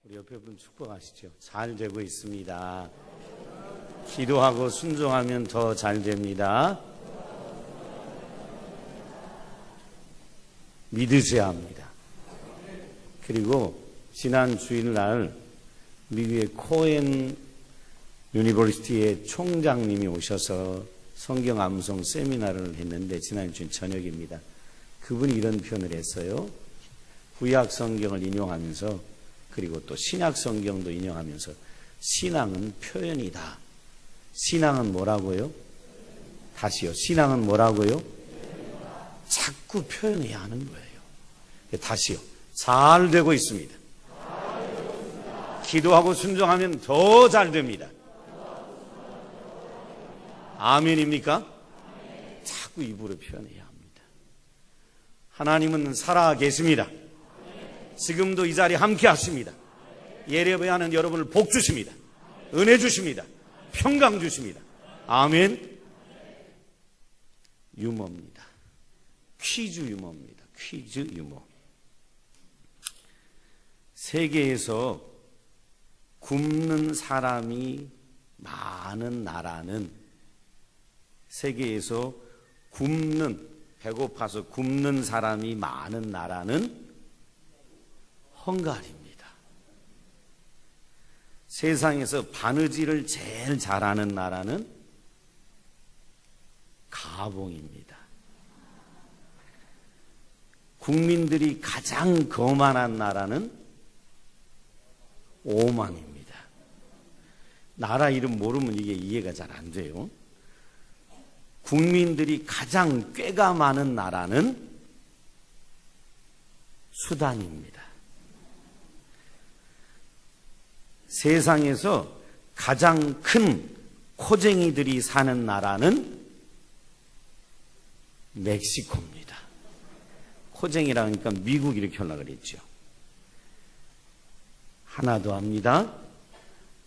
우리 옆에 분 축복하시죠. 잘 되고 있습니다. 기도하고 순종하면 더 잘 됩니다. 믿으셔야 합니다. 그리고 지난 주일날 미국의 코엔 유니버시티의 총장님이 오셔서 성경 암송 세미나를 했는데 지난 주일 저녁입니다. 그분이 이런 표현을 했어요. 구약 성경을 인용하면서 그리고 또 신약 성경도 인용하면서 신앙은 표현이다. 신앙은 뭐라고요? 다시요. 신앙은 뭐라고요? 자꾸 표현해야 하는 거예요. 다시요. 잘 되고 있습니다. 기도하고 순종하면 더 잘 됩니다. 아멘입니까? 자꾸 입으로 표현해야 합니다. 하나님은 살아 계십니다. 지금도 이 자리에 함께 하십니다. 예배하는 여러분을 복 주십니다. 은혜 주십니다. 평강 주십니다. 아멘. 유머입니다. 퀴즈 유머입니다. 퀴즈 유머. 세계에서 굶는 사람이 많은 나라는 세계에서 배고파서 굶는 사람이 많은 나라는 헝가리입니다. 세상에서 바느질을 제일 잘하는 나라는 가봉입니다. 국민들이 가장 거만한 나라는 오만입니다. 나라 이름 모르면 이게 이해가 잘 안 돼요. 국민들이 가장 꾀가 많은 나라는 수단입니다. 세상에서 가장 큰 코쟁이들이 사는 나라는 멕시코입니다. 코쟁이라니까 미국 이렇게 하려고 그랬죠. 하나 더 합니다.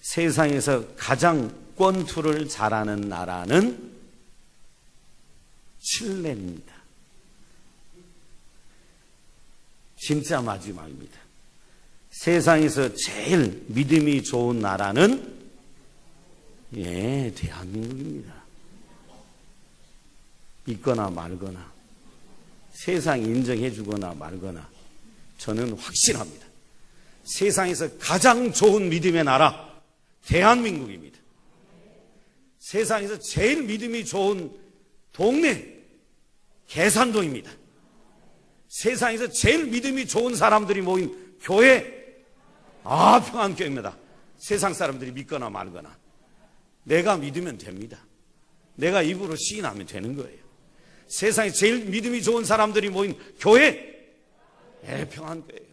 세상에서 가장 권투를 잘하는 나라는 칠레입니다. 진짜 마지막입니다. 세상에서 제일 믿음이 좋은 나라는 대한민국입니다. 믿거나 말거나 세상이 인정해 주거나 말거나 저는 확신합니다. 세상에서 가장 좋은 믿음의 나라 대한민국입니다. 세상에서 제일 믿음이 좋은 동네 계산도입니다. 세상에서 제일 믿음이 좋은 사람들이 모인 교회 평안교회입니다. 세상 사람들이 믿거나 말거나 내가 믿으면 됩니다. 내가 입으로 시인하면 되는 거예요. 세상에 제일 믿음이 좋은 사람들이 모인 교회 평안교회예요.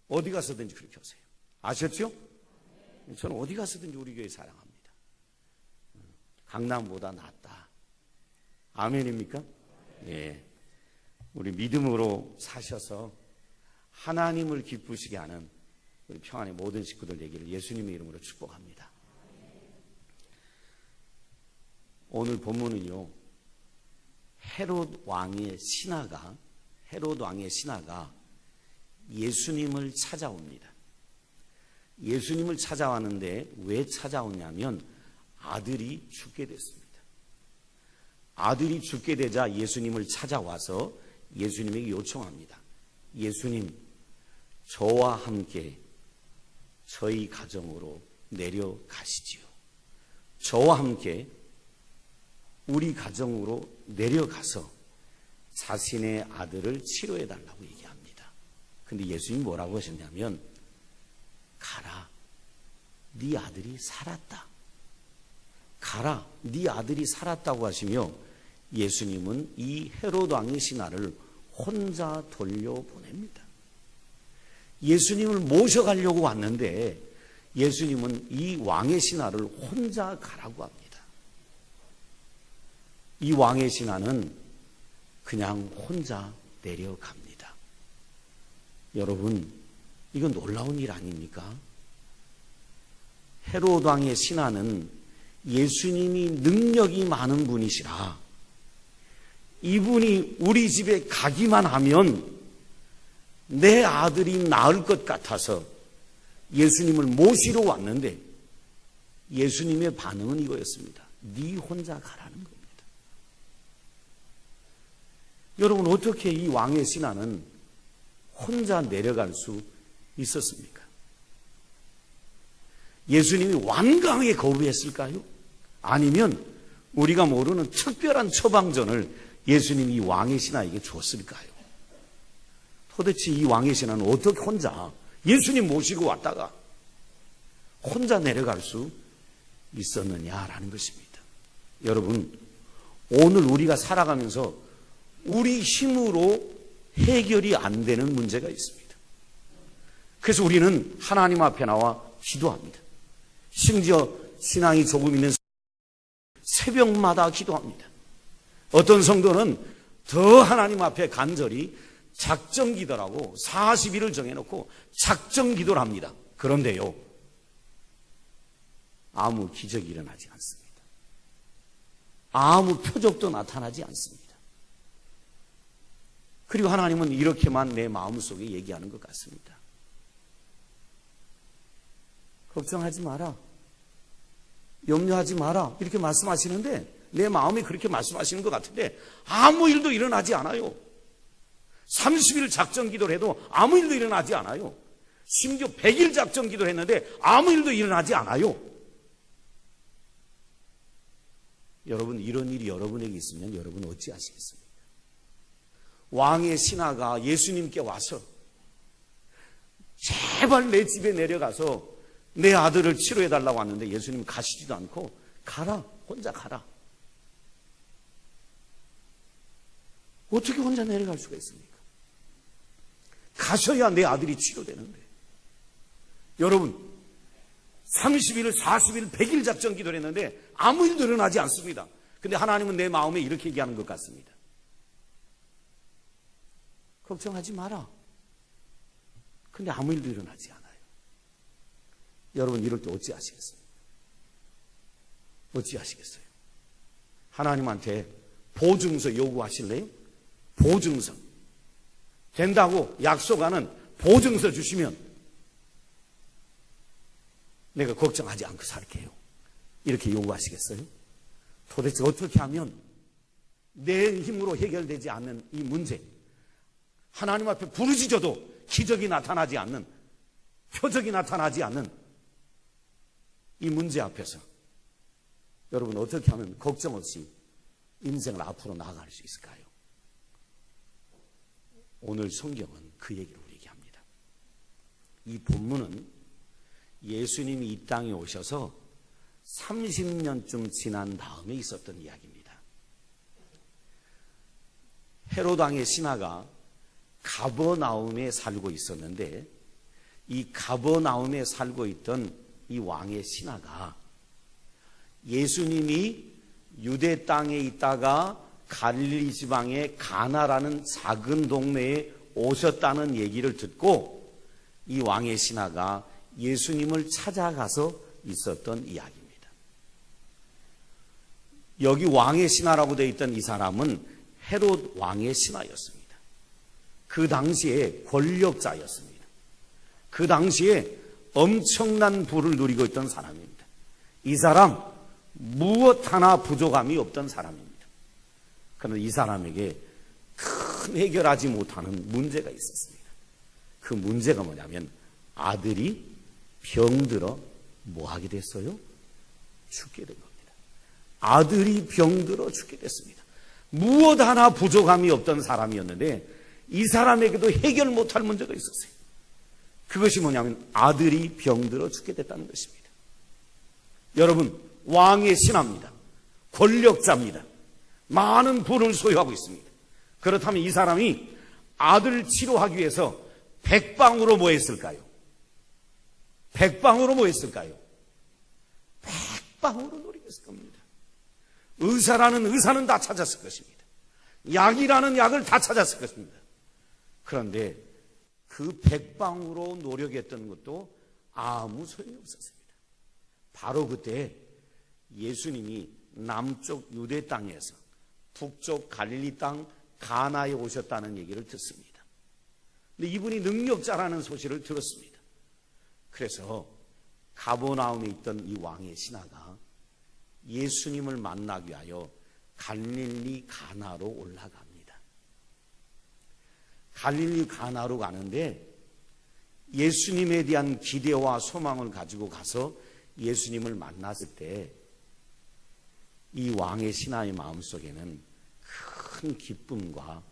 어디 가서든지 그렇게 하세요. 아셨죠? 저는 어디 가서든지 우리 교회 사랑합니다. 강남보다 낫다. 아멘입니까? 예. 우리 믿음으로 사셔서 하나님을 기쁘시게 하는 우리 평안의 모든 식구들 되기를 예수님의 이름으로 축복합니다. 오늘 본문은요, 헤롯 왕의 신하가 예수님을 찾아옵니다. 예수님을 찾아왔는데 왜 찾아오냐면 아들이 죽게 됐습니다. 아들이 죽게 되자 예수님을 찾아와서 예수님에게 요청합니다. 예수님, 저와 함께 저희 가정으로 내려가시지요. 저와 함께 우리 가정으로 내려가서 자신의 아들을 치료해달라고 얘기합니다. 근데 예수님이 뭐라고 하셨냐면 가라, 네 아들이 살았다. 가라, 네 아들이 살았다고 하시며 예수님은 이 헤롯 왕의 신하를 혼자 돌려보냅니다. 예수님을 모셔가려고 왔는데 예수님은 이 왕의 신하를 혼자 가라고 합니다. 이 왕의 신하는 그냥 혼자 내려갑니다. 여러분, 이건 놀라운 일 아닙니까? 헤롯 왕의 신하는 예수님이 능력이 많은 분이시라 이분이 우리 집에 가기만 하면 내 아들이 나을 것 같아서 예수님을 모시러 왔는데 예수님의 반응은 이거였습니다. 네 혼자 가라는 겁니다. 여러분, 어떻게 이 왕의 신하는 혼자 내려갈 수 있었습니까? 예수님이 완강하게 거부했을까요? 아니면 우리가 모르는 특별한 처방전을 예수님이 이 왕의 신하에게 줬을까요? 도대체 이 왕의 신하는 어떻게 혼자 예수님 모시고 왔다가 혼자 내려갈 수 있었느냐라는 것입니다. 여러분, 오늘 우리가 살아가면서 우리 힘으로 해결이 안 되는 문제가 있습니다. 그래서 우리는 하나님 앞에 나와 기도합니다. 심지어 신앙이 조금 있는 새벽마다 기도합니다. 어떤 성도는 더 하나님 앞에 간절히 작정기도라고 40일을 정해놓고 작정기도를 합니다. 그런데요, 아무 기적이 일어나지 않습니다. 아무 표적도 나타나지 않습니다. 그리고 하나님은 이렇게만 내 마음속에 얘기하는 것 같습니다. 걱정하지 마라, 염려하지 마라, 이렇게 말씀하시는데 내 마음이 그렇게 말씀하시는 것 같은데 아무 일도 일어나지 않아요. 30일 작정 기도를 해도 아무 일도 일어나지 않아요. 심지어 100일 작정 기도를 했는데 아무 일도 일어나지 않아요. 여러분, 이런 일이 여러분에게 있으면 여러분 어찌하시겠습니까? 왕의 신하가 예수님께 와서 제발 내 집에 내려가서 내 아들을 치료해달라고 왔는데 예수님 가시지도 않고 가라, 혼자 가라. 어떻게 혼자 내려갈 수가 있습니까? 가셔야 내 아들이 치료되는데. 여러분, 30일, 40일, 100일 작정 기도를 했는데 아무 일도 일어나지 않습니다. 근데 하나님은 내 마음에 이렇게 얘기하는 것 같습니다. 걱정하지 마라. 근데 아무 일도 일어나지 않아요. 여러분, 이럴 때 어찌하시겠습니까? 어찌하시겠어요? 하나님한테 보증서 요구하실래요? 보증서. 된다고 약속하는 보증서 주시면 내가 걱정하지 않고 살게요. 이렇게 요구하시겠어요? 도대체 어떻게 하면 내 힘으로 해결되지 않는 이 문제, 하나님 앞에 부르짖어도 기적이 나타나지 않는, 표적이 나타나지 않는 이 문제 앞에서 여러분 어떻게 하면 걱정 없이 인생을 앞으로 나아갈 수 있을까요? 오늘 성경은 그 얘기를 우리에게 합니다. 이 본문은 예수님이 이 땅에 오셔서 30년쯤 지난 다음에 있었던 이야기입니다. 헤롯 왕의 신하가 가버나움에 살고 있었는데 이 가버나움에 살고 있던 이 왕의 신하가 예수님이 유대 땅에 있다가 갈릴리 지방의 가나라는 작은 동네에 오셨다는 얘기를 듣고 이 왕의 신하가 예수님을 찾아가서 있었던 이야기입니다. 여기 왕의 신하라고 되어 있던 이 사람은 헤롯 왕의 신하였습니다. 그 당시에 권력자였습니다. 그 당시에 엄청난 부를 누리고 있던 사람입니다. 이 사람 무엇 하나 부족함이 없던 사람입니다. 그런데 이 사람에게 큰 해결하지 못하는 문제가 있었습니다. 그 문제가 뭐냐면 아들이 병들어 뭐 하게 됐어요? 죽게 된 겁니다. 아들이 병들어 죽게 됐습니다. 무엇 하나 부족함이 없던 사람이었는데 이 사람에게도 해결 못할 문제가 있었어요. 그것이 뭐냐면 아들이 병들어 죽게 됐다는 것입니다. 여러분, 왕의 신하입니다. 권력자입니다. 많은 부를 소유하고 있습니다. 그렇다면 이 사람이 아들을 치료하기 위해서 백방으로 뭐 했을까요? 백방으로 뭐 했을까요? 백방으로 노리겠을 겁니다. 의사라는 의사는 다 찾았을 것입니다. 약이라는 약을 다 찾았을 것입니다. 그런데 그 백방으로 노력했던 것도 아무 소용이 없었습니다. 바로 그때 예수님이 남쪽 유대 땅에서 북쪽 갈릴리 땅 가나에 오셨다는 얘기를 듣습니다. 근데 이분이 능력자라는 소식을 들었습니다. 그래서 가버나움에 있던 이 왕의 신하가 예수님을 만나기 위하여 갈릴리 가나로 올라갑니다. 갈릴리 가나로 가는데 예수님에 대한 기대와 소망을 가지고 가서 예수님을 만났을 때 이 왕의 신하의 마음속에는 큰 기쁨과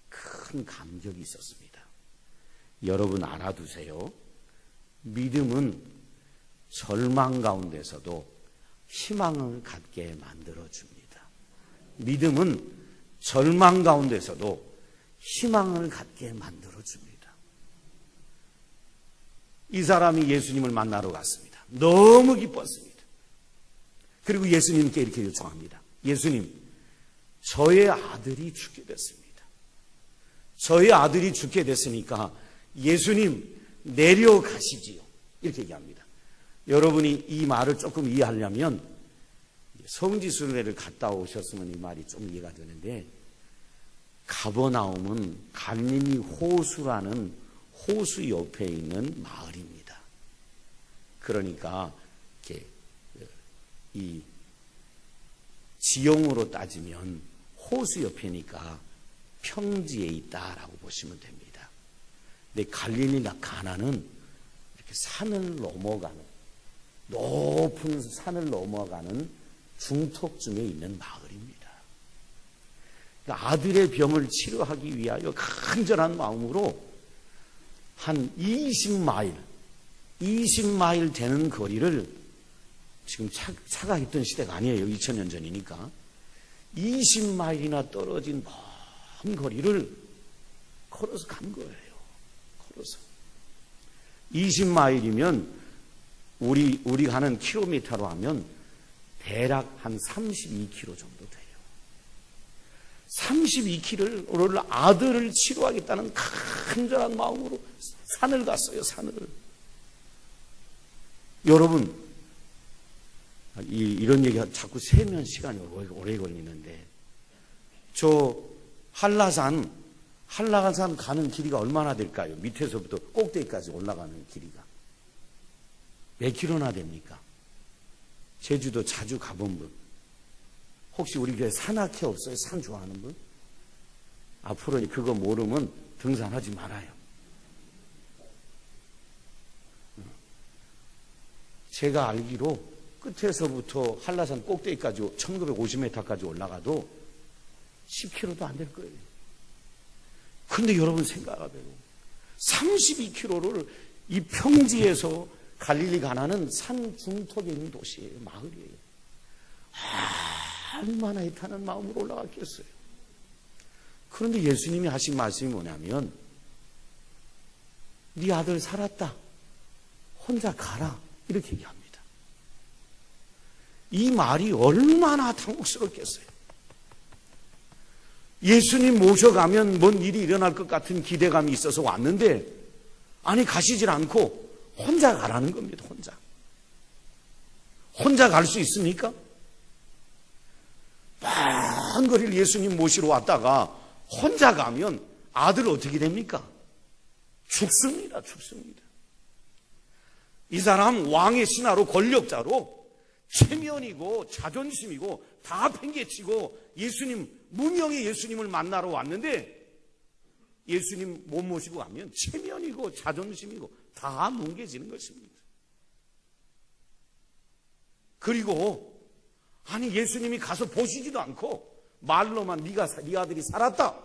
큰 감격이 있었습니다. 여러분 알아두세요. 믿음은 절망 가운데서도 희망을 갖게 만들어줍니다. 믿음은 절망 가운데서도 희망을 갖게 만들어줍니다. 이 사람이 예수님을 만나러 갔습니다. 너무 기뻤습니다. 그리고 예수님께 이렇게 요청합니다. 예수님, 저의 아들이 죽게 됐습니다. 저의 아들이 죽게 됐으니까 예수님 내려가시지요. 이렇게 얘기합니다. 여러분이 이 말을 조금 이해하려면 성지순례를 갔다 오셨으면 이 말이 좀 이해가 되는데, 가버나움은 갈릴리 호수라는 호수 옆에 있는 마을입니다. 그러니까 이렇게 이 지형으로 따지면 호수 옆이니까 평지에 있다라고 보시면 됩니다. 근데 갈릴리나 가나는 이렇게 산을 넘어가는, 높은 산을 넘어가는 중턱쯤에 있는 마을입니다. 그러니까 아들의 병을 치료하기 위하여 간절한 마음으로 한 20마일 되는 거리를, 지금 차가 있던 시대가 아니에요. 2000년 전이니까 20마일이나 떨어진 먼 거리를 걸어서 간 거예요. 걸어서 20마일이면 우리 가는 킬로미터로 하면 대략 한 32km 정도 돼요. 32km를 아들을 치료하겠다는 간절한 마음으로 산을 갔어요. 산을. 여러분, 이런 얘기가 자꾸 세면 시간이 오래 걸리는데, 저 한라산 가는 길이가 얼마나 될까요? 밑에서부터 꼭대기까지 올라가는 길이가 몇 킬로나 됩니까? 제주도 자주 가본 분, 혹시 우리 교회 산악회 없어요? 산 좋아하는 분? 앞으로 그거 모르면 등산하지 말아요. 제가 알기로 끝에서부터 한라산 꼭대기까지 1950m까지 올라가도 10km도 안 될 거예요. 근데 여러분 생각해봐요. 32km를 이 평지에서 갈릴리 가나는 산 중턱에 있는 도시예요. 마을이에요. 얼마나 애타는 마음으로 올라갔겠어요. 그런데 예수님이 하신 말씀이 뭐냐면, 네 아들 살았다. 혼자 가라. 이렇게 얘기합니다. 이 말이 얼마나 당혹스럽겠어요. 예수님 모셔가면 뭔 일이 일어날 것 같은 기대감이 있어서 왔는데, 아니 가시질 않고 혼자 가라는 겁니다. 혼자 갈 수 있습니까? 먼 거리를 예수님 모시러 왔다가 혼자 가면 아들 어떻게 됩니까? 죽습니다. 이 사람 왕의 신하로, 권력자로 체면이고 자존심이고 다 팽개치고 무명의 예수님을 만나러 왔는데, 예수님 못 모시고 가면 체면이고 자존심이고 다 뭉개지는 것입니다. 그리고 아니 예수님이 가서 보시지도 않고 말로만 네 아들이 살았다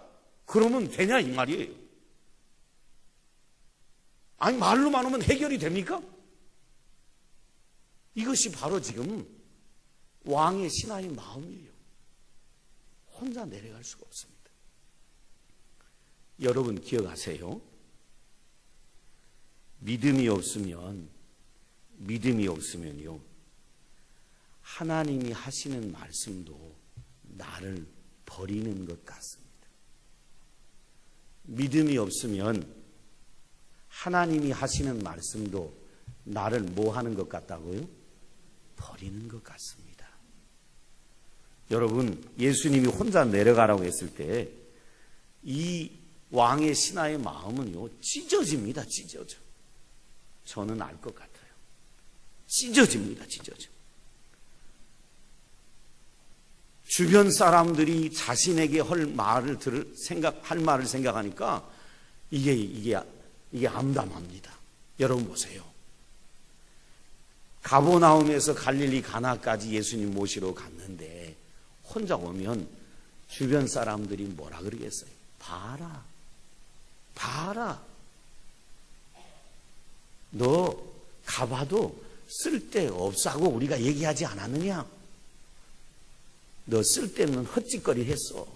그러면 되냐 이 말이에요. 아니 말로만 하면 해결이 됩니까? 이것이 바로 지금 왕의 신하의 마음이에요. 혼자 내려갈 수가 없습니다. 여러분 기억하세요. 믿음이 없으면요, 하나님이 하시는 말씀도 나를 버리는 것 같습니다. 믿음이 없으면 하나님이 하시는 말씀도 나를 뭐 하는 것 같다고요? 버리는 것 같습니다. 여러분, 예수님이 혼자 내려가라고 했을 때 이 왕의 신하의 마음은요 찢어집니다. 찢어져. 저는 알 것 같아요. 찢어집니다. 찢어져. 주변 사람들이 자신에게 할 말을 생각하니까 이게 암담합니다. 여러분 보세요. 가버나움에서 갈릴리 가나까지 예수님 모시러 갔는데 혼자 오면 주변 사람들이 뭐라 그러겠어요? 봐라. 너 가봐도 쓸데없어 하고 우리가 얘기하지 않았느냐? 너 쓸데없는 헛짓거리 했어.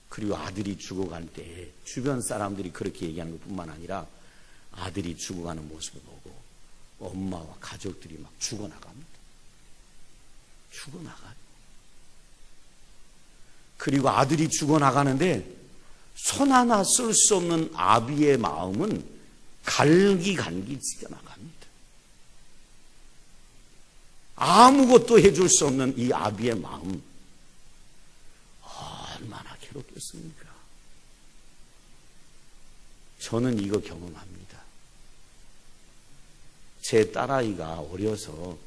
그리고 아들이 죽어갈 때 주변 사람들이 그렇게 얘기하는 것뿐만 아니라 아들이 죽어가는 모습을 보고 엄마와 가족들이 막 죽어나갑니다. 죽어나가요. 그리고 아들이 죽어나가는데 손 하나 쓸 수 없는 아비의 마음은 갈기갈기 찢어나갑니다. 아무것도 해줄 수 없는 이 아비의 마음 얼마나 괴롭겠습니까? 저는 이거 경험합니다. 제 딸아이가 어려서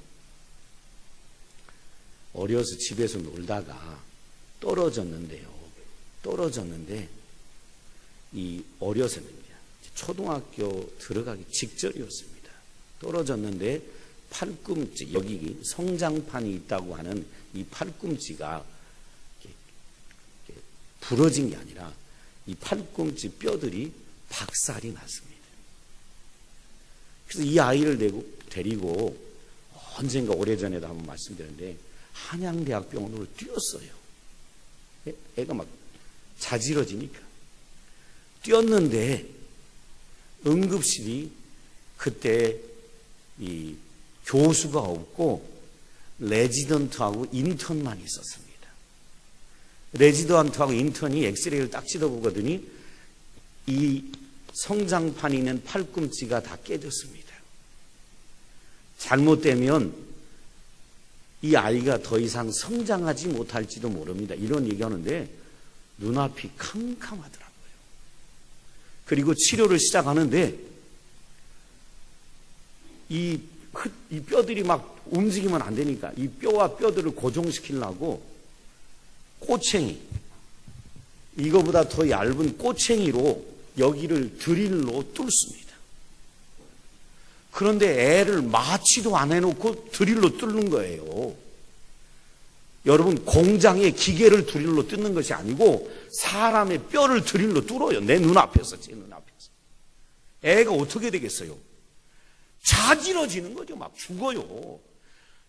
집에서 놀다가 떨어졌는데 이 어려서는요. 초등학교 들어가기 직전이었습니다. 떨어졌는데 팔꿈치, 여기 성장판이 있다고 하는 이 팔꿈치가 이렇게 부러진 게 아니라 이 팔꿈치 뼈들이 박살이 났습니다. 그래서 이 아이를 데리고 언젠가 오래전에도 한번 말씀드렸는데 한양대학병원으로 뛰었어요. 애가 막 자지러지니까 뛰었는데 응급실이 그때 이 교수가 없고 레지던트하고 인턴만 있었습니다. 레지던트하고 인턴이 엑스레이를 딱 찍어보거든요. 이 성장판이 있는 팔꿈치가 다 깨졌습니다. 잘못되면 이 아이가 더 이상 성장하지 못할지도 모릅니다. 이런 얘기하는데 눈앞이 캄캄하더라고요. 그리고 치료를 시작하는데 이 뼈들이 막 움직이면 안 되니까 이 뼈와 뼈들을 고정시키려고 꼬챙이, 이거보다 더 얇은 꼬챙이로 여기를 드릴로 뚫습니다. 그런데 애를 마취도 안 해놓고 드릴로 뚫는 거예요. 여러분, 공장의 기계를 드릴로 뚫는 것이 아니고 사람의 뼈를 드릴로 뚫어요. 내 눈앞에서, 제 눈앞에서. 애가 어떻게 되겠어요? 자지러지는 거죠. 막 죽어요.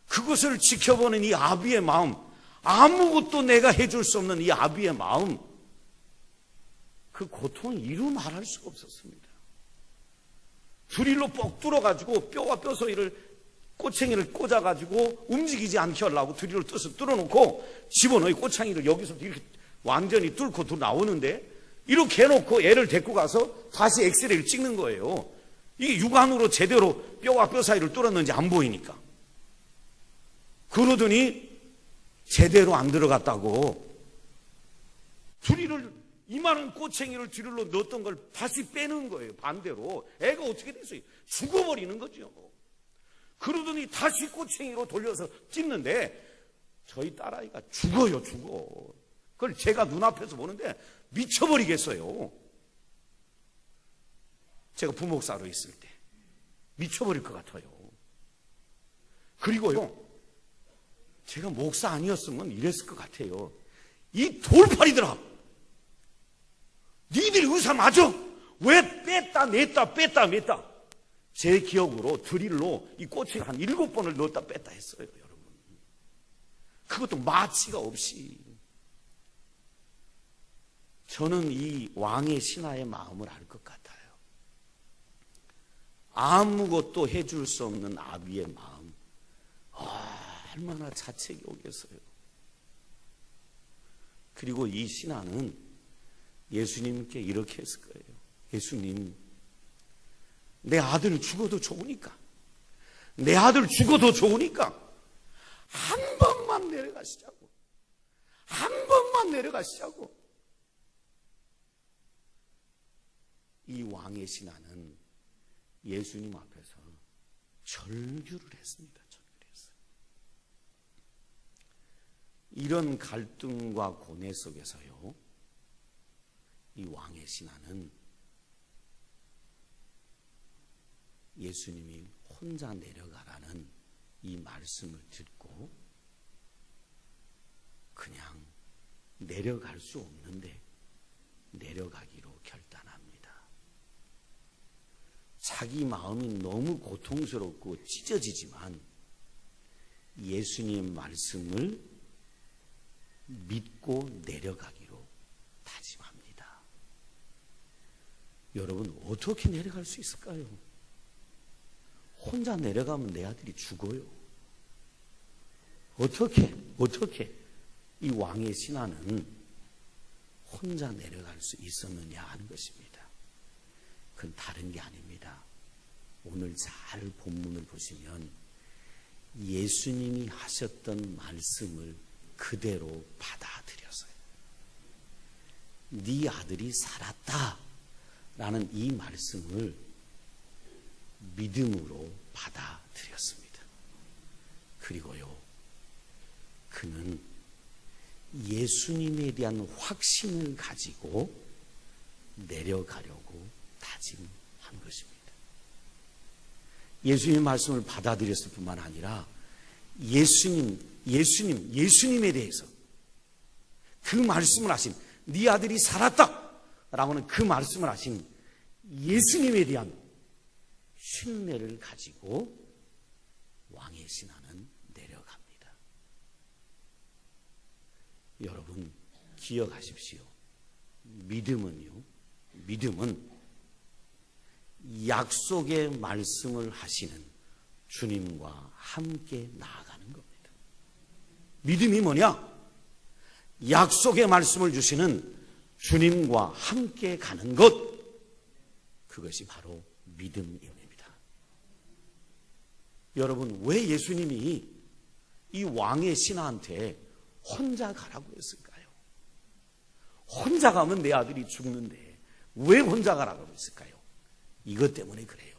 그것을 지켜보는 이 아비의 마음, 아무것도 내가 해줄 수 없는 이 아비의 마음, 그 고통을 이루 말할 수가 없었습니다. 드릴로 뻑 뚫어가지고 뼈와 뼈 사이를 꼬챙이를 꽂아가지고 움직이지 않게 하려고 드릴을 뚫어놓고 집어넣어 꼬챙이를 여기서 이렇게 완전히 뚫고 나오는데 이렇게 해놓고 애를 데리고 가서 다시 엑스레이를 찍는 거예요. 이게 육안으로 제대로 뼈와 뼈 사이를 뚫었는지 안 보이니까. 그러더니 제대로 안 들어갔다고 드릴을 이만한 꼬챙이를 드릴로 넣었던 걸 다시 빼는 거예요. 반대로. 애가 어떻게 됐어요? 죽어버리는 거죠. 그러더니 다시 꼬챙이로 돌려서 찝는데 저희 딸아이가 죽어요. 그걸 제가 눈앞에서 보는데 미쳐버리겠어요. 제가 부목사로 있을 때 미쳐버릴 것 같아요. 그리고요, 제가 목사 아니었으면 이랬을 것 같아요. 이 돌팔이들아, 니들이 의사 맞아? 왜 뺐다 냈다 제 기억으로 드릴로 이 꼬챙이 한 7번을 넣었다 뺐다 했어요. 여러분, 그것도 마취가 없이. 저는 이 왕의 신하의 마음을 알 것 같아요. 아무것도 해줄 수 없는 아비의 마음, 얼마나 자책이 오겠어요. 그리고 이 신하는 예수님께 이렇게 했을 거예요. 예수님, 내 아들 죽어도 좋으니까 한 번만 내려가시자고. 이 왕의 신하는 예수님 앞에서 절규를 했습니다. 절규했어요. 이런 갈등과 고뇌 속에서요, 이 왕의 신하는 예수님이 혼자 내려가라는 이 말씀을 듣고 그냥 내려갈 수 없는데 내려가기로 결단합니다. 자기 마음이 너무 고통스럽고 찢어지지만 예수님 말씀을 믿고 내려가기로 다짐합니다. 여러분, 어떻게 내려갈 수 있을까요? 혼자 내려가면 내 아들이 죽어요. 어떻게 이 왕의 신하는 혼자 내려갈 수 있었느냐 하는 것입니다. 그건 다른 게 아닙니다. 오늘 잘 본문을 보시면 예수님이 하셨던 말씀을 그대로 받아들였어요. 네 아들이 살았다 라는 이 말씀을 믿음으로 받아들였습니다. 그리고요, 그는 예수님에 대한 확신을 가지고 내려가려고 다짐한 것입니다. 예수님 말씀을 받아들였을 뿐만 아니라 예수님에 대해서 그 말씀을 하신, 네 아들이 살았다 라고는 그 말씀을 하신 예수님에 대한 신뢰를 가지고 왕의 신하는 내려갑니다. 여러분, 기억하십시오. 믿음은 약속의 말씀을 하시는 주님과 함께 나아가는 겁니다. 믿음이 뭐냐? 약속의 말씀을 주시는 주님과 함께 가는 것, 그것이 바로 믿음입니다. 여러분, 왜 예수님이 이 왕의 신하한테 혼자 가라고 했을까요? 혼자 가면 내 아들이 죽는데 왜 혼자 가라고 했을까요? 이것 때문에 그래요.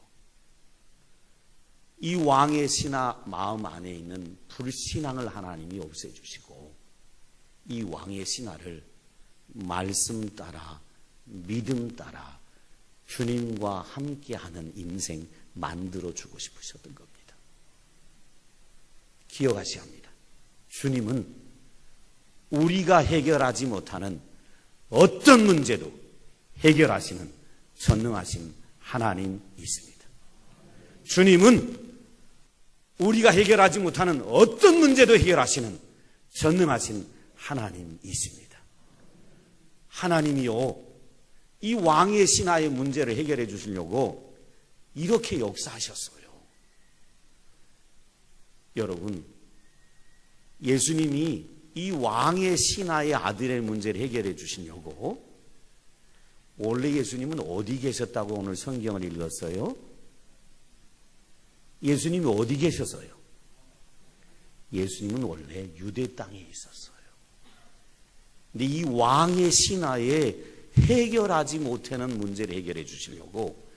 이 왕의 신하 마음 안에 있는 불신앙을 하나님이 없애주시고 이 왕의 신하를 말씀 따라, 믿음 따라 주님과 함께하는 인생 만들어주고 싶으셨던 겁니다. 기억하셔야 합니다. 주님은 우리가 해결하지 못하는 어떤 문제도 해결하시는 전능하신 하나님이십니다. 주님은 우리가 해결하지 못하는 어떤 문제도 해결하시는 전능하신 하나님이십니다. 하나님이요, 이 왕의 신하의 문제를 해결해 주시려고 이렇게 역사하셨어요. 여러분, 예수님이 이 왕의 신하의 아들의 문제를 해결해 주시려고 원래 예수님은 어디 계셨다고 오늘 성경을 읽었어요? 예수님이 어디 계셨어요? 예수님은 원래 유대 땅에 있었어요. 근데 이 왕의 신하에 해결하지 못하는 문제를 해결해 주시려고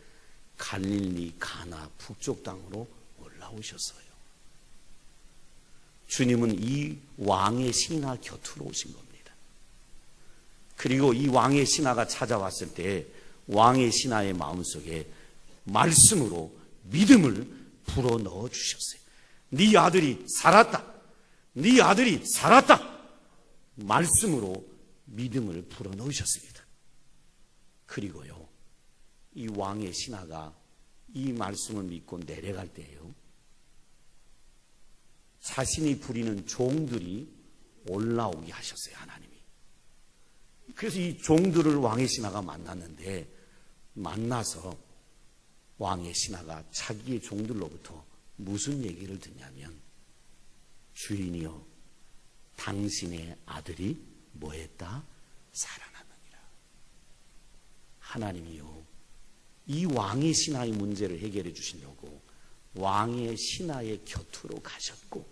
갈릴리 가나 북쪽 땅으로 올라오셨어요. 주님은 이 왕의 신하 곁으로 오신 겁니다. 그리고 이 왕의 신하가 찾아왔을 때 왕의 신하의 마음속에 말씀으로 믿음을 불어넣어 주셨어요. 네 아들이 살았다. 네 아들이 살았다. 말씀으로 믿음을 불어넣으셨습니다. 그리고요, 이 왕의 신하가 이 말씀을 믿고 내려갈 때예요, 자신이 부리는 종들이 올라오게 하셨어요, 하나님이. 그래서 이 종들을 왕의 신하가 만났는데, 만나서 왕의 신하가 자기의 종들로부터 무슨 얘기를 듣냐면, 주인이여, 당신의 아들이 뭐했다? 살아났느니라. 하나님이요, 이 왕의 신하의 문제를 해결해 주시려고 왕의 신하의 곁으로 가셨고,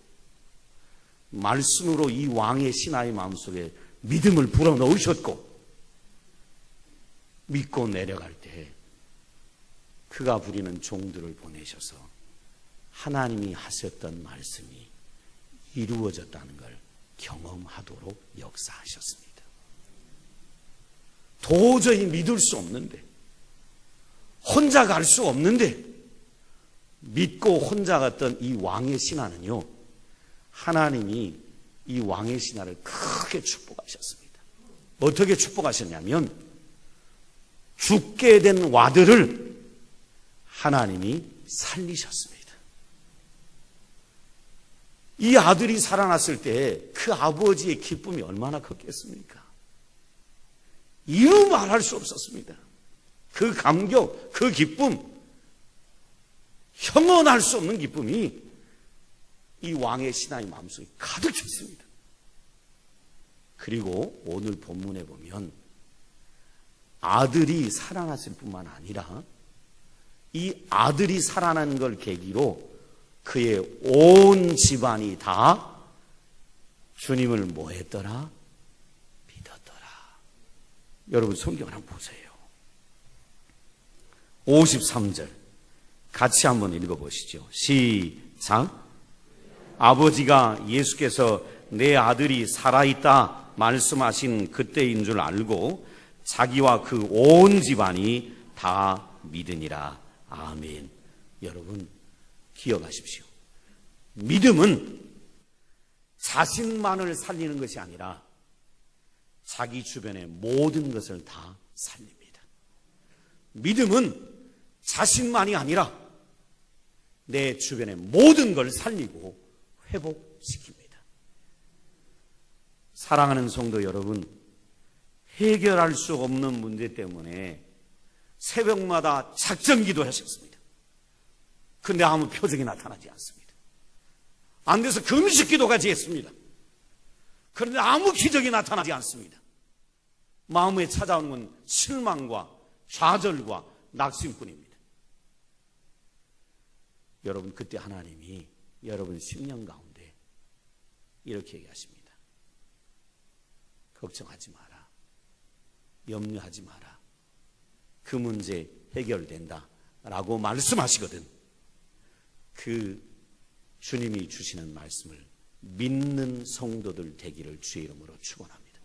말씀으로 이 왕의 신하의 마음속에 믿음을 불어넣으셨고, 믿고 내려갈 때 그가 부리는 종들을 보내셔서 하나님이 하셨던 말씀이 이루어졌다는 걸 경험하도록 역사하셨습니다. 도저히 믿을 수 없는데, 혼자 갈 수 없는데 믿고 혼자 갔던 이 왕의 신하는요, 하나님이 이 왕의 신하를 크게 축복하셨습니다. 어떻게 축복하셨냐면 죽게 된 와들을 하나님이 살리셨습니다. 이 아들이 살아났을 때 그 아버지의 기쁨이 얼마나 컸겠습니까? 이루 말할 수 없었습니다. 그 감격, 그 기쁨, 형언할 수 없는 기쁨이 이 왕의 신하의 마음속에 가득 찼습니다. 그리고 오늘 본문에 보면 아들이 살아났을 뿐만 아니라 이 아들이 살아난 걸 계기로 그의 온 집안이 다 주님을 뭐 했더라? 믿었더라. 여러분 성경을 한번 보세요. 53절 같이 한번 읽어보시죠. 시작. 아버지가 예수께서 내 아들이 살아있다 말씀하신 그때인 줄 알고 자기와 그 온 집안이 다 믿으니라. 아멘. 여러분 기억하십시오. 믿음은 자신만을 살리는 것이 아니라 자기 주변의 모든 것을 다 살립니다. 믿음은 자신만이 아니라 내 주변의 모든 걸 살리고 회복시킵니다. 사랑하는 성도 여러분, 해결할 수 없는 문제 때문에 새벽마다 작정기도 하셨습니다. 근데 아무 표적이 나타나지 않습니다. 안 돼서 금식기도까지 했습니다. 그런데 아무 기적이 나타나지 않습니다. 마음에 찾아오는 건 실망과 좌절과 낙심뿐입니다. 여러분, 그때 하나님이 여러분 심령 가운데 이렇게 얘기하십니다. 걱정하지 마라. 염려하지 마라. 그 문제 해결된다 라고 말씀하시거든. 그 주님이 주시는 말씀을 믿는 성도들 되기를 주의 이름으로 축원합니다.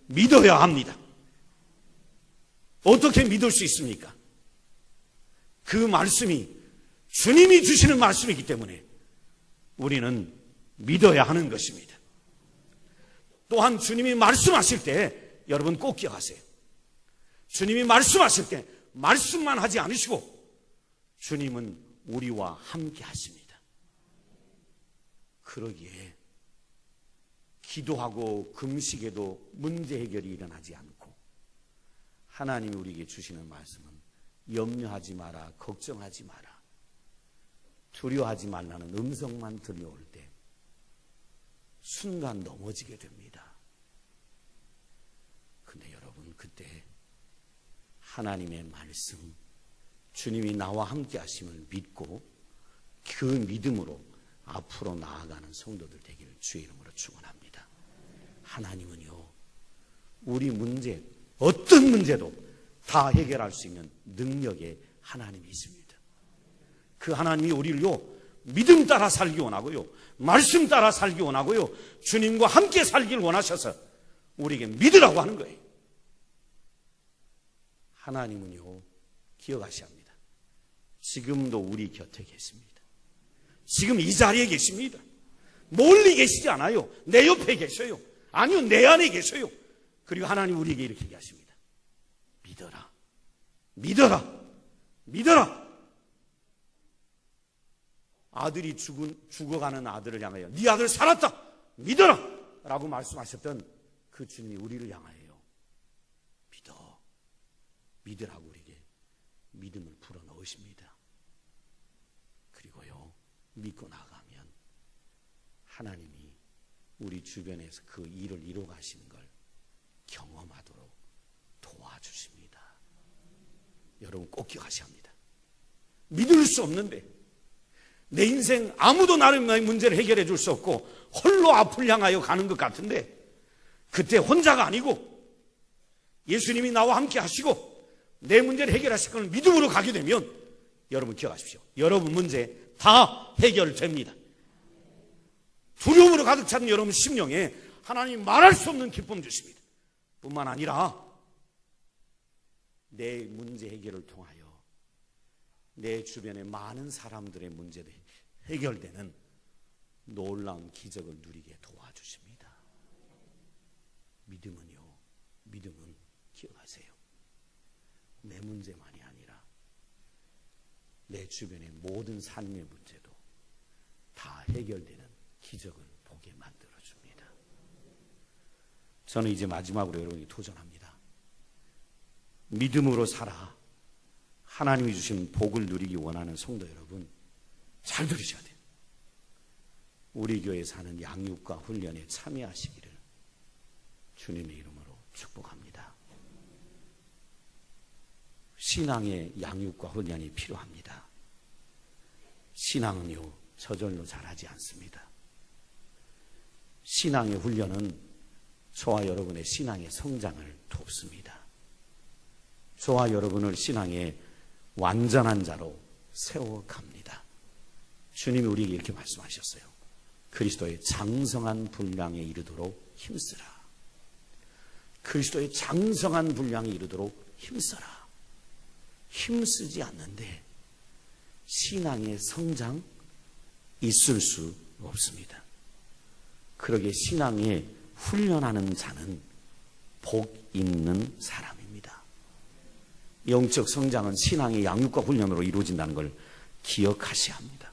믿어야 합니다. 어떻게 믿을 수 있습니까? 그 말씀이 주님이 주시는 말씀이기 때문에 우리는 믿어야 하는 것입니다. 또한 주님이 말씀하실 때 여러분 꼭 기억하세요. 주님이 말씀하실 때 말씀만 하지 않으시고 주님은 우리와 함께 하십니다. 그러기에 기도하고 금식에도 문제 해결이 일어나지 않고 하나님이 우리에게 주시는 말씀은 염려하지 마라, 걱정하지 마라, 두려워하지 말라는 음성만 들려올 때 순간 넘어지게 됩니다. 근데 여러분 그때 하나님의 말씀, 주님이 나와 함께 하심을 믿고 그 믿음으로 앞으로 나아가는 성도들 되기를 주의 이름으로 축원합니다. 하나님은요, 우리 문제, 어떤 문제도 다 해결할 수 있는 능력의 하나님이십니다. 그 하나님이 우리를요, 믿음 따라 살기 원하고요, 말씀 따라 살기 원하고요, 주님과 함께 살기를 원하셔서 우리에게 믿으라고 하는 거예요. 하나님은요, 기억하셔야 합니다. 지금도 우리 곁에 계십니다. 지금 이 자리에 계십니다. 멀리 계시지 않아요. 내 옆에 계셔요. 아니요, 내 안에 계셔요. 그리고 하나님 우리에게 이렇게 얘기하십니다. 믿어라. 믿어라. 믿어라. 아들이 죽어가는 아들을 향하여 네 아들 살았다. 믿어라. 라고 말씀하셨던 그 주님이 우리를 향하여 믿어. 믿으라고 우리에게 믿음을 불어넣으십니다. 그리고요, 믿고 나가면 하나님이 우리 주변에서 그 일을 이루어가시는 걸 경험하도록 도와주십니다. 여러분 꼭 기억하셔야 합니다. 믿을 수 없는데 내 인생 아무도 나를 문제를 해결해 줄 수 없고 홀로 앞을 향하여 가는 것 같은데 그때 혼자가 아니고 예수님이 나와 함께 하시고 내 문제를 해결하실 걸 믿음으로 가게 되면 여러분 기억하십시오. 여러분 문제 다 해결됩니다. 두려움으로 가득 찬 여러분 심령에 하나님 말할 수 없는 기쁨 주십니다. 뿐만 아니라 내 문제 해결을 통하여 내 주변의 많은 사람들의 문제도 해결되는 놀라운 기적을 누리게 도와주십니다. 믿음은요, 믿음은 기억하세요. 내 문제만이 아니라 내 주변의 모든 삶의 문제도 다 해결되는 기적을 보게 만들어줍니다. 저는 이제 마지막으로 여러분이 도전합니다. 믿음으로 살아 하나님이 주신 복을 누리기 원하는 성도 여러분, 잘 들으셔야 돼요. 우리 교회에서 하는 양육과 훈련에 참여하시기를 주님의 이름으로 축복합니다. 신앙의 양육과 훈련이 필요합니다. 신앙은요, 저절로 자라지 않습니다. 신앙의 훈련은 저와 여러분의 신앙의 성장을 돕습니다. 저와 여러분을 신앙의 완전한 자로 세워갑니다. 주님이 우리에게 이렇게 말씀하셨어요. 그리스도의 장성한 분량에 이르도록 힘쓰라. 그리스도의 장성한 분량에 이르도록 힘써라. 힘쓰지 않는데 신앙의 성장 있을 수 없습니다. 그러기에 신앙에 훈련하는 자는 복 있는 사람입니다. 영적 성장은 신앙의 양육과 훈련으로 이루어진다는 걸 기억하셔야 합니다.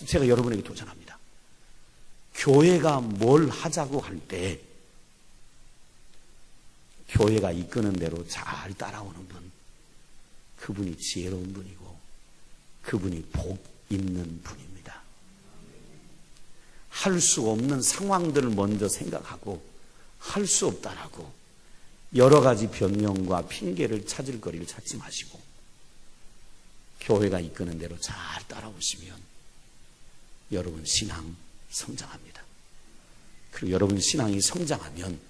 제가 여러분에게 도전합니다. 교회가 뭘 하자고 할 때 교회가 이끄는 대로 잘 따라오는 분, 그분이 지혜로운 분이고 그분이 복 있는 분입니다. 할 수 없는 상황들을 먼저 생각하고 할 수 없다라고 여러 가지 변명과 핑계를 찾을 거리를 찾지 마시고 교회가 이끄는 대로 잘 따라오시면 여러분 신앙 성장합니다. 그리고 여러분 신앙이 성장하면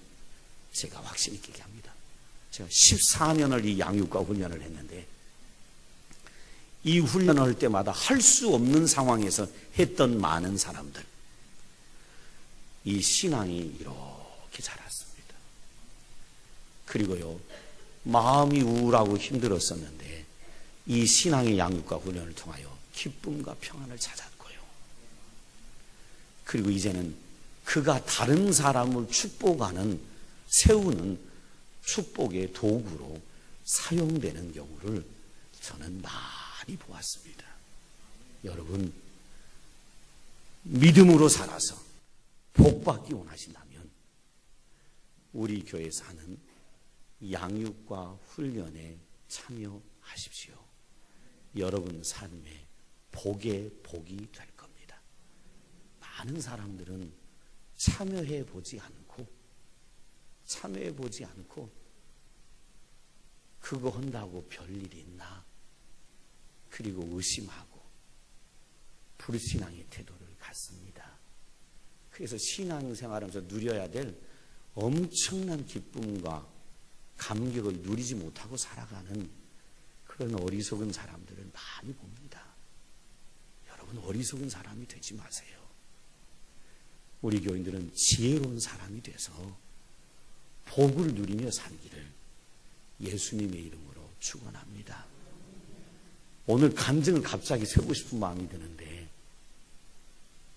제가 확신 있게 얘기합니다. 제가 14년을 이 양육과 훈련을 했는데 이 훈련을 할 때마다 할 수 없는 상황에서 했던 많은 사람들, 이 신앙이 이렇게 자랐습니다. 그리고요, 마음이 우울하고 힘들었었는데 이 신앙의 양육과 훈련을 통하여 기쁨과 평안을 찾았고요. 그리고 이제는 그가 다른 사람을 축복하는, 세우는 축복의 도구로 사용되는 경우를 저는 많이 보았습니다. 여러분, 믿음으로 살아서 복받기 원하신다면 우리 교회에서 하는 양육과 훈련에 참여하십시오. 여러분 삶에 복의 복이 될 겁니다. 많은 사람들은 참여해 보지 않고 그거 한다고 별일이 있나? 그리고 의심하고 불신앙의 태도를 갖습니다. 그래서 신앙생활하면서 누려야 될 엄청난 기쁨과 감격을 누리지 못하고 살아가는 그런 어리석은 사람들을 많이 봅니다. 여러분, 어리석은 사람이 되지 마세요. 우리 교인들은 지혜로운 사람이 돼서 복을 누리며 살기를 예수님의 이름으로 축원합니다. 오늘 간증을 갑자기 세우고 싶은 마음이 드는데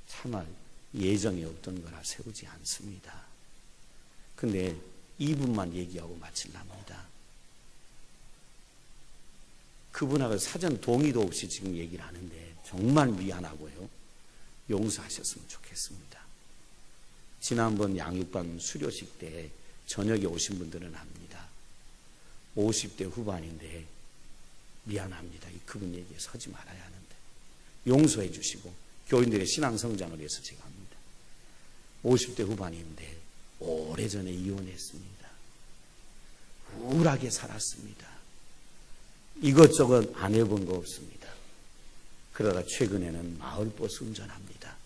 참말 예정에 없던 거라 세우지 않습니다. 근데 이분만 얘기하고 마치랍니다. 그분하고 사전 동의도 없이 지금 얘기를 하는데 정말 미안하고요. 용서하셨으면 좋겠습니다. 지난번 양육반 수료식 때 저녁에 오신 분들은 압니다. 50대 후반인데 미안합니다. 그분 얘기에 서지 말아야 하는데 용서해 주시고 교인들의 신앙 성장을 위해서 제가 합니다. 50대 후반인데 오래전에 이혼했습니다. 우울하게 살았습니다. 이것저것 안 해본 거 없습니다. 그러다 최근에는 마을버스 운전합니다.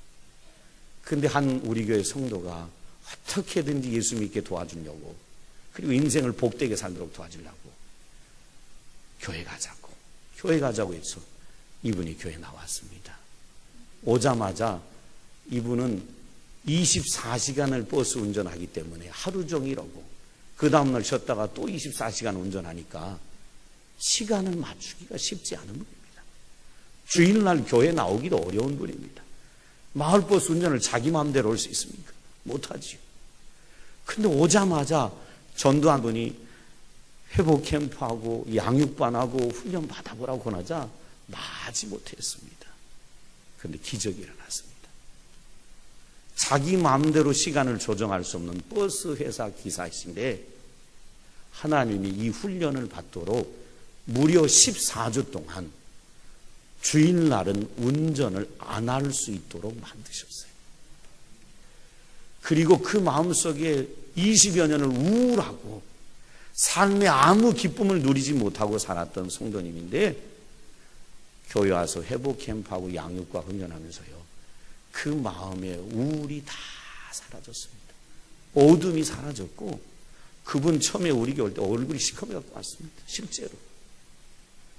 근데 한 우리 교회 성도가 어떻게든지 예수 믿게 도와주려고, 그리고 인생을 복되게 살도록 도와주려고 교회 가자고 해서 이분이 교회 나왔습니다. 오자마자 이분은 24시간을 버스 운전하기 때문에 하루 종일 오고 그 다음날 쉬었다가 또 24시간 운전하니까 시간을 맞추기가 쉽지 않은 분입니다. 주일날 교회 나오기도 어려운 분입니다. 마을버스 운전을 자기 마음대로 할 수 있습니까? 못하지요. 근데 오자마자 전도한 분이 회복 캠프하고 양육반하고 훈련 받아보라고 권하자 나지 못했습니다. 그런데 기적이 일어났습니다. 자기 마음대로 시간을 조정할 수 없는 버스 회사 기사이신데 하나님이 이 훈련을 받도록 무려 14주 동안 주일날은 운전을 안 할 수 있도록 만드셨어요. 그리고 그 마음속에 20여 년을 우울하고 삶에 아무 기쁨을 누리지 못하고 살았던 성도님인데 교회 와서 회복 캠프하고 양육과 훈련하면서요, 그 마음의 우울이 다 사라졌습니다. 어둠이 사라졌고 그분 처음에 우리 교회 올 때 얼굴이 시커매갖고 왔습니다. 실제로.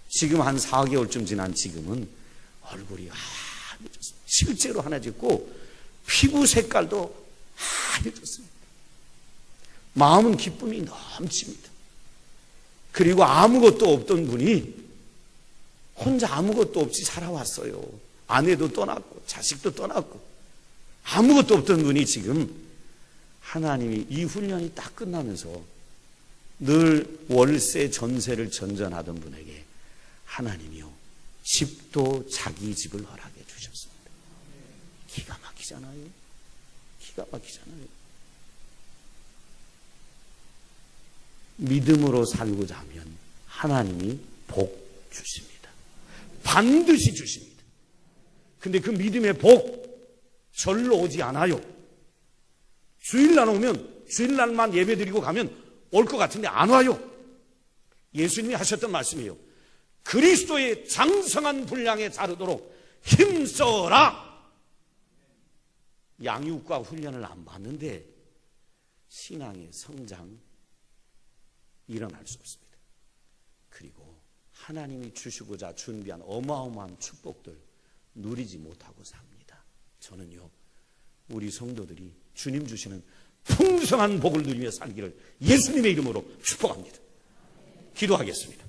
지금 한 4개월쯤 지난 지금은 얼굴이 하얘졌습니다. 실제로 하얘졌고 피부 색깔도 하얘졌습니다. 마음은 기쁨이 넘칩니다. 그리고 아무것도 없던 분이 혼자 아무것도 없이 살아왔어요. 아내도 떠났고 자식도 떠났고 아무것도 없던 분이 지금 하나님이 이 훈련이 딱 끝나면서 늘 월세 전세를 전전하던 분에게 하나님이요 집도 자기 집을 허락해 주셨습니다. 기가 막히잖아요. 기가 막히잖아요. 믿음으로 살고자 하면 하나님이 복 주십니다. 반드시 주십니다. 근데 그 믿음의 복 절로 오지 않아요. 주일날 오면 주일날만 예배드리고 가면 올 것 같은데 안 와요. 예수님이 하셨던 말씀이에요. 그리스도의 장성한 분량에 자르도록 힘써라. 양육과 훈련을 안 받는데 신앙의 성장 일어날 수 없습니다. 그리고 하나님이 주시고자 준비한 어마어마한 축복들 누리지 못하고 삽니다. 저는요, 우리 성도들이 주님 주시는 풍성한 복을 누리며 살기를 예수님의 이름으로 축복합니다. 기도하겠습니다.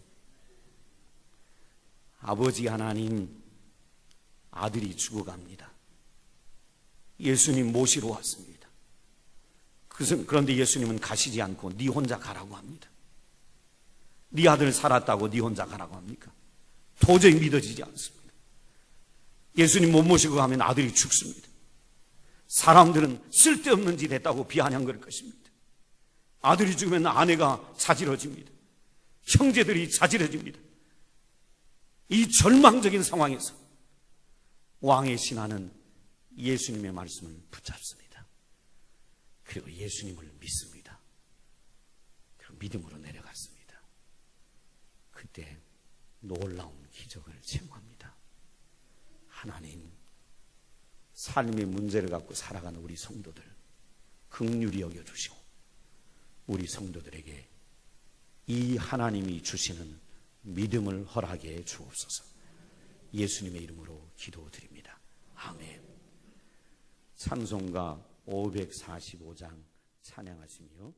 아버지 하나님, 아들이 죽어갑니다. 예수님 모시러 왔습니다. 그런데 예수님은 가시지 않고 네 혼자 가라고 합니다. 네 아들 살았다고 네 혼자 가라고 합니까? 도저히 믿어지지 않습니다. 예수님 못 모시고 가면 아들이 죽습니다. 사람들은 쓸데없는 짓 했다고 비아냥거릴 것입니다. 아들이 죽으면 아내가 자지러집니다. 형제들이 자지러집니다. 이 절망적인 상황에서 왕의 신하는 예수님의 말씀을 붙잡습니다. 그리고 예수님을 믿습니다. 그리고 믿음으로 내려갔습니다. 그때 놀라운 기적을 체험합니다. 하나님, 삶의 문제를 갖고 살아가는 우리 성도들 긍휼히 여겨주시고 우리 성도들에게 이 하나님이 주시는 믿음을 허락해 주옵소서. 예수님의 이름으로 기도드립니다. 아멘. 찬송가 545장 찬양하시며